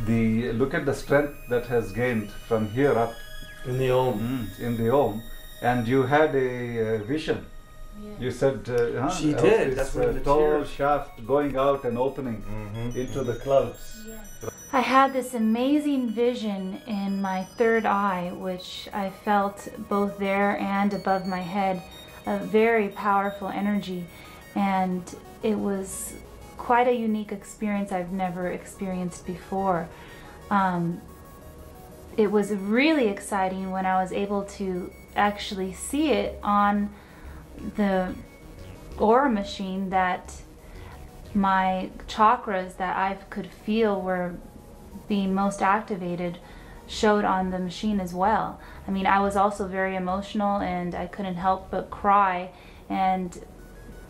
look at the strength that has gained from here up In the Om. in the Om, and you had a vision. Yeah. You said She of did. this, That's one of the tall tears. shaft going out and opening into the clouds. Yeah. I had this amazing vision in my third eye, which I felt both there and above my head, a very powerful energy, and it was quite a unique experience I've never experienced before. It was really exciting when I was able to actually see it on the aura machine, that my chakras that I could feel were being most activated showed on the machine as well. I mean, I was also very emotional and I couldn't help but cry, and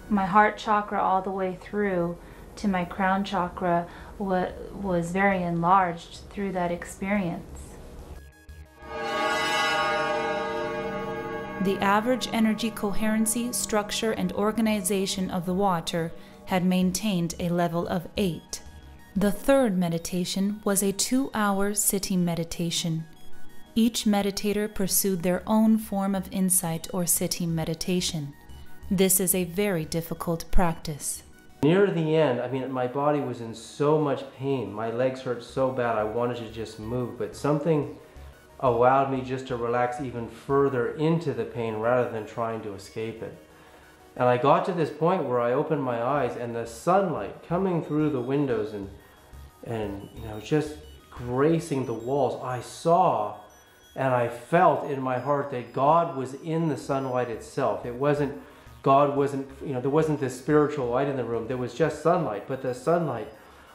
my heart chakra all the way through to my crown chakra was very enlarged through that experience. The average energy coherency, structure, and organization of the water had maintained a level of 8. The third meditation was a 2-hour sitting meditation. Each meditator pursued their own form of insight or sitting meditation. This is a very difficult practice. Near the end, I mean, my body was in so much pain. My legs hurt so bad I wanted to just move, but something allowed me just to relax even further into the pain rather than trying to escape it. And I got to this point where I opened my eyes and the sunlight coming through the windows and you know, just gracing the walls, I saw and I felt in my heart that God was in the sunlight itself. God wasn't, you know, there wasn't this spiritual light in the room. There was just sunlight, but the sunlight,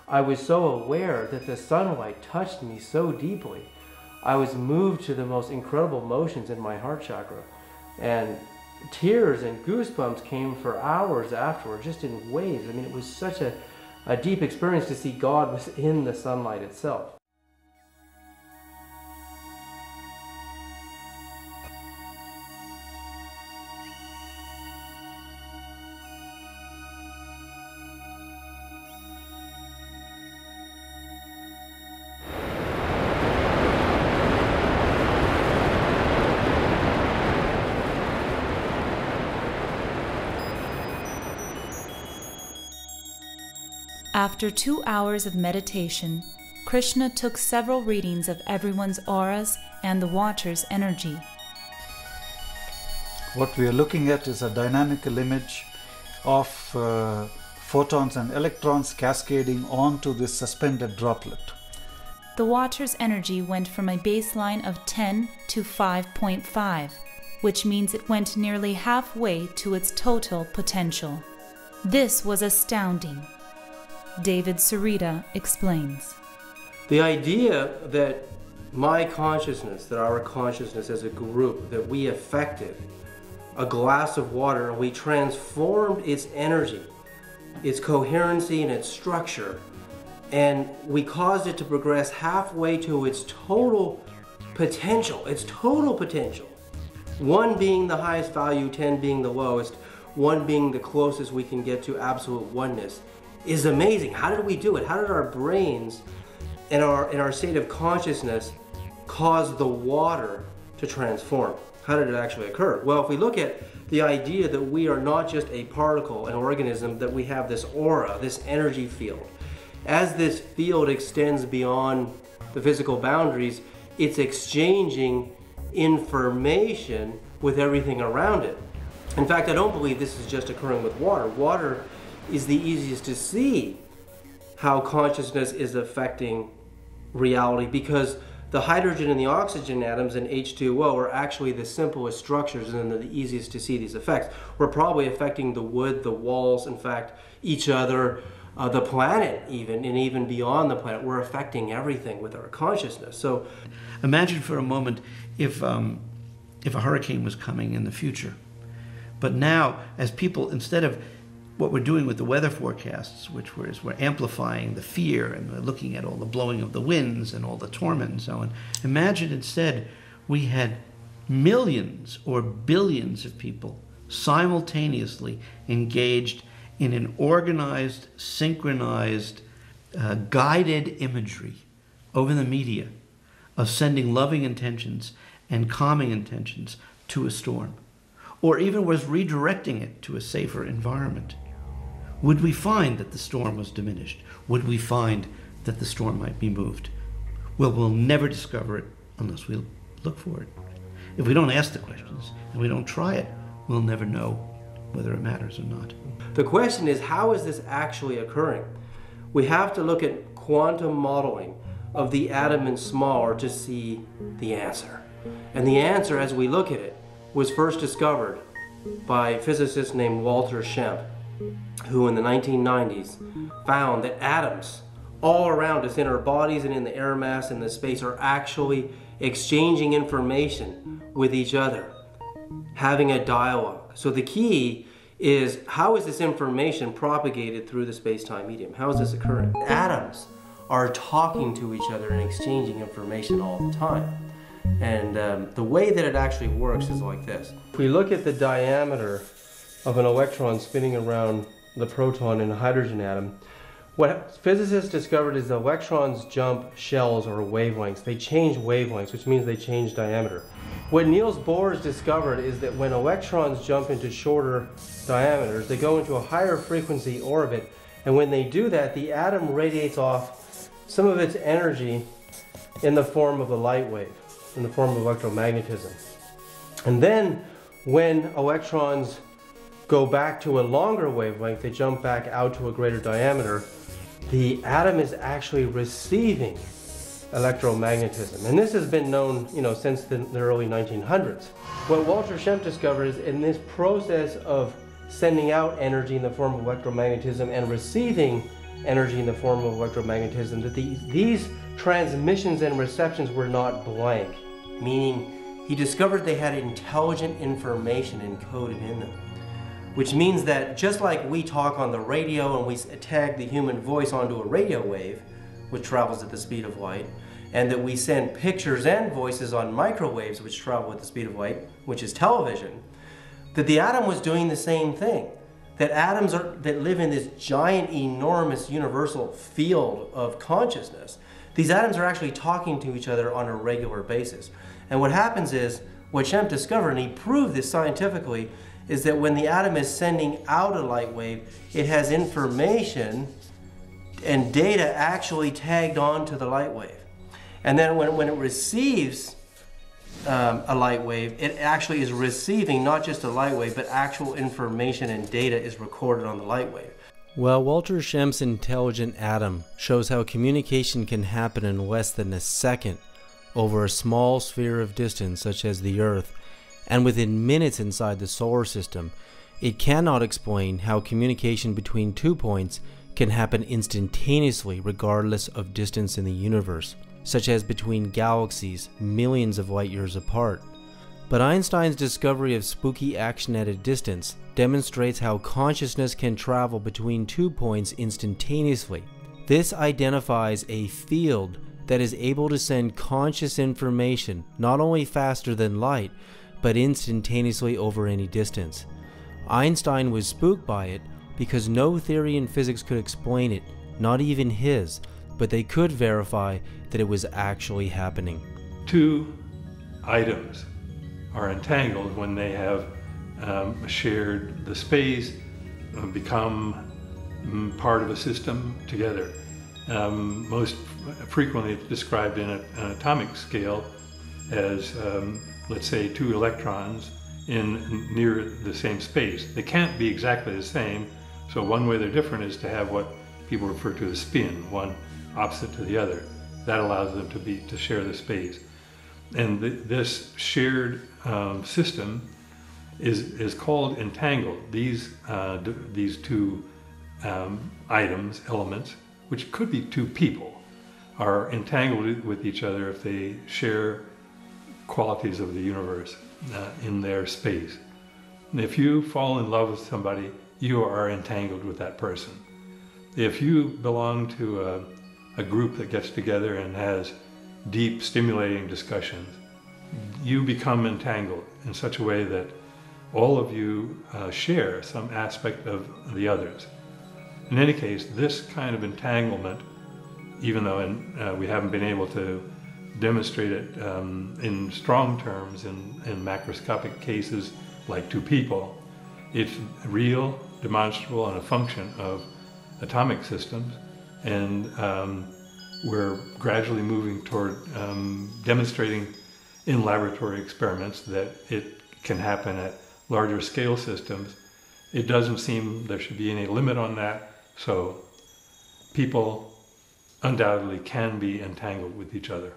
I was so aware that the sunlight touched me so deeply. I was moved to the most incredible emotions in my heart chakra, and tears and goosebumps came for hours afterward, just in waves. I mean, it was such a deep experience to see God was in the sunlight itself. After 2 hours of meditation, Krishna took several readings of everyone's auras and the water's energy. What we are looking at is a dynamical image of photons and electrons cascading onto this suspended droplet. The water's energy went from a baseline of 10 to 5.5, which means it went nearly halfway to its total potential. This was astounding. David Sarita explains. The idea that my consciousness, that our consciousness as a group, that we affected a glass of water and we transformed its energy, its coherency and its structure, and we caused it to progress halfway to its total potential, 1 being the highest value, 10 being the lowest, 1 being the closest we can get to absolute oneness, is amazing. How did we do it? How did our brains and our state of consciousness cause the water to transform? How did it actually occur? Well, if we look at the idea that we are not just a particle, an organism, that we have this aura, this energy field. As this field extends beyond the physical boundaries, it's exchanging information with everything around it. In fact, I don't believe this is just occurring with water. Water is the easiest to see how consciousness is affecting reality, because the hydrogen and the oxygen atoms in H2O are actually the simplest structures and they're the easiest to see these effects. We're probably affecting the wood, the walls, in fact, each other, the planet even, and even beyond the planet. We're affecting everything with our consciousness. So imagine for a moment if a hurricane was coming in the future. But now, as people, instead of what we're doing with the weather forecasts, which we're amplifying the fear and we're looking at all the blowing of the winds and all the torment and so on. Imagine instead we had millions or billions of people simultaneously engaged in an organized, synchronized, guided imagery over the media of sending loving intentions and calming intentions to a storm, or even was redirecting it to a safer environment, would we find that the storm was diminished? Would we find that the storm might be moved? Well, we'll never discover it unless we look for it. If we don't ask the questions and we don't try it, we'll never know whether it matters or not. The question is, how is this actually occurring? We have to look at quantum modeling of the atom in smaller to see the answer. And the answer, as we look at it, was first discovered by a physicist named Walter Schempp, who in the 1990s found that atoms all around us in our bodies and in the air mass and the space are actually exchanging information with each other, having a dialogue. So the key is, how is this information propagated through the space-time medium? How is this occurring? Atoms are talking to each other and exchanging information all the time. And the way that it actually works is like this. If we look at the diameter of an electron spinning around the proton in a hydrogen atom, what physicists discovered is electrons jump shells or wavelengths. They change wavelengths, which means they change diameter. What Niels Bohr discovered is that when electrons jump into shorter diameters, they go into a higher frequency orbit, and when they do that, the atom radiates off some of its energy in the form of a light wave, in the form of electromagnetism. And then when electrons go back to a longer wavelength, they jump back out to a greater diameter, the atom is actually receiving electromagnetism. And this has been known, since the early 1900s. What Walter Schempp discovered is, in this process of sending out energy in the form of electromagnetism and receiving energy in the form of electromagnetism, that these transmissions and receptions were not blank, meaning he discovered they had intelligent information encoded in them. Which means that just like we talk on the radio and we tag the human voice onto a radio wave, which travels at the speed of light, and that we send pictures and voices on microwaves, which travel at the speed of light, which is television, that the atom was doing the same thing. That atoms that live in this giant, enormous, universal field of consciousness, these atoms are actually talking to each other on a regular basis. And what happens is, what Schempp discovered, and he proved this scientifically, is that when the atom is sending out a light wave, it has information and data actually tagged on to the light wave. And then when it receives a light wave, it actually is receiving not just a light wave, but actual information and data is recorded on the light wave. Well, Walter Schempp's intelligent atom shows how communication can happen in less than a second over a small sphere of distance such as the Earth, and within minutes inside the solar system. It cannot explain how communication between 2 points can happen instantaneously regardless of distance in the universe, such as between galaxies millions of light years apart. But Einstein's discovery of spooky action at a distance demonstrates how consciousness can travel between 2 points instantaneously. This identifies a field that is able to send conscious information not only faster than light, but instantaneously over any distance. Einstein was spooked by it because no theory in physics could explain it, not even his, but they could verify that it was actually happening. Two items are entangled when they have shared the space, become part of a system together. Most frequently it's described in an atomic scale as let's say 2 electrons in near the same space. They can't be exactly the same, so one way they're different is to have what people refer to as spin, one opposite to the other. That allows them to share the space. And this shared system is called entangled. These 2 items, elements, which could be 2 people, are entangled with each other if they share qualities of the universe in their space. And if you fall in love with somebody, you are entangled with that person. If you belong to a group that gets together and has deep, stimulating discussions, you become entangled in such a way that all of you share some aspect of the others. In any case, this kind of entanglement even though we haven't been able to demonstrate it in strong terms in macroscopic cases like two people, it's real, demonstrable, and a function of atomic systems. And we're gradually moving toward demonstrating in laboratory experiments that it can happen at larger scale systems. It doesn't seem there should be any limit on that, so people undoubtedly can be entangled with each other.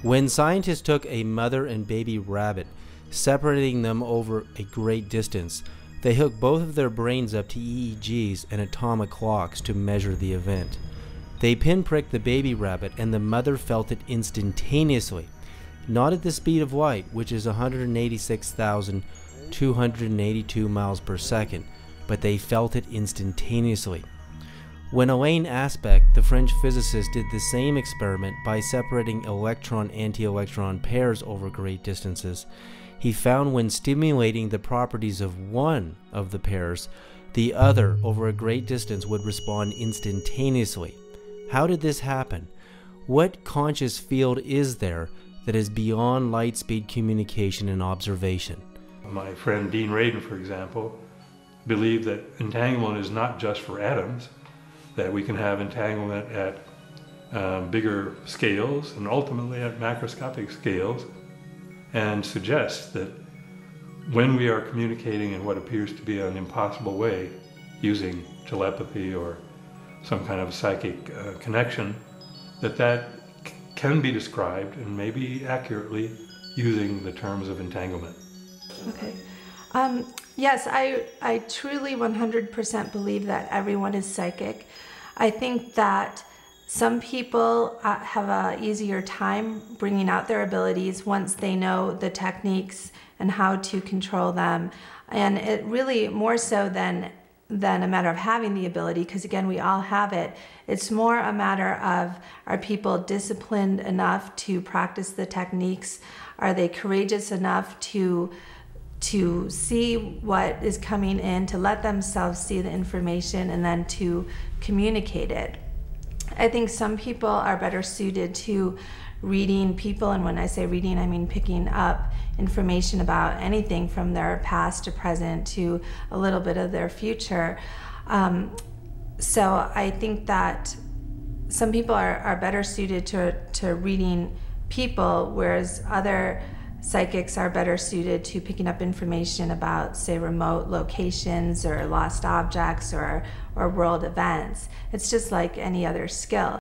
When scientists took a mother and baby rabbit, separating them over a great distance, they hooked both of their brains up to EEGs and atomic clocks to measure the event. They pinpricked the baby rabbit and the mother felt it instantaneously, not at the speed of light, which is 186,282 miles per second, but they felt it instantaneously. When Alain Aspect, the French physicist, did the same experiment by separating electron-anti-electron pairs over great distances, he found when stimulating the properties of one of the pairs, the other over a great distance would respond instantaneously. How did this happen? What conscious field is there that is beyond light speed communication and observation? My friend Dean Radin, for example, believed that entanglement is not just for atoms, that we can have entanglement at bigger scales and ultimately at macroscopic scales, and suggests that when we are communicating in what appears to be an impossible way, using telepathy or some kind of psychic connection, that can be described, and maybe accurately, using the terms of entanglement. Okay. Yes, I truly 100% believe that everyone is psychic. I think that some people have an easier time bringing out their abilities once they know the techniques and how to control them. And it really, more so than a matter of having the ability, because again, we all have it. It's more a matter of, are people disciplined enough to practice the techniques? Are they courageous enough to see what is coming in, to let themselves see the information, and then to communicate it? I think some people are better suited to reading people, and when I say reading, I mean picking up information about anything from their past to present to a little bit of their future. So I think that some people are better suited to reading people, whereas other psychics are better suited to picking up information about, say, remote locations or lost objects or world events. It's just like any other skill.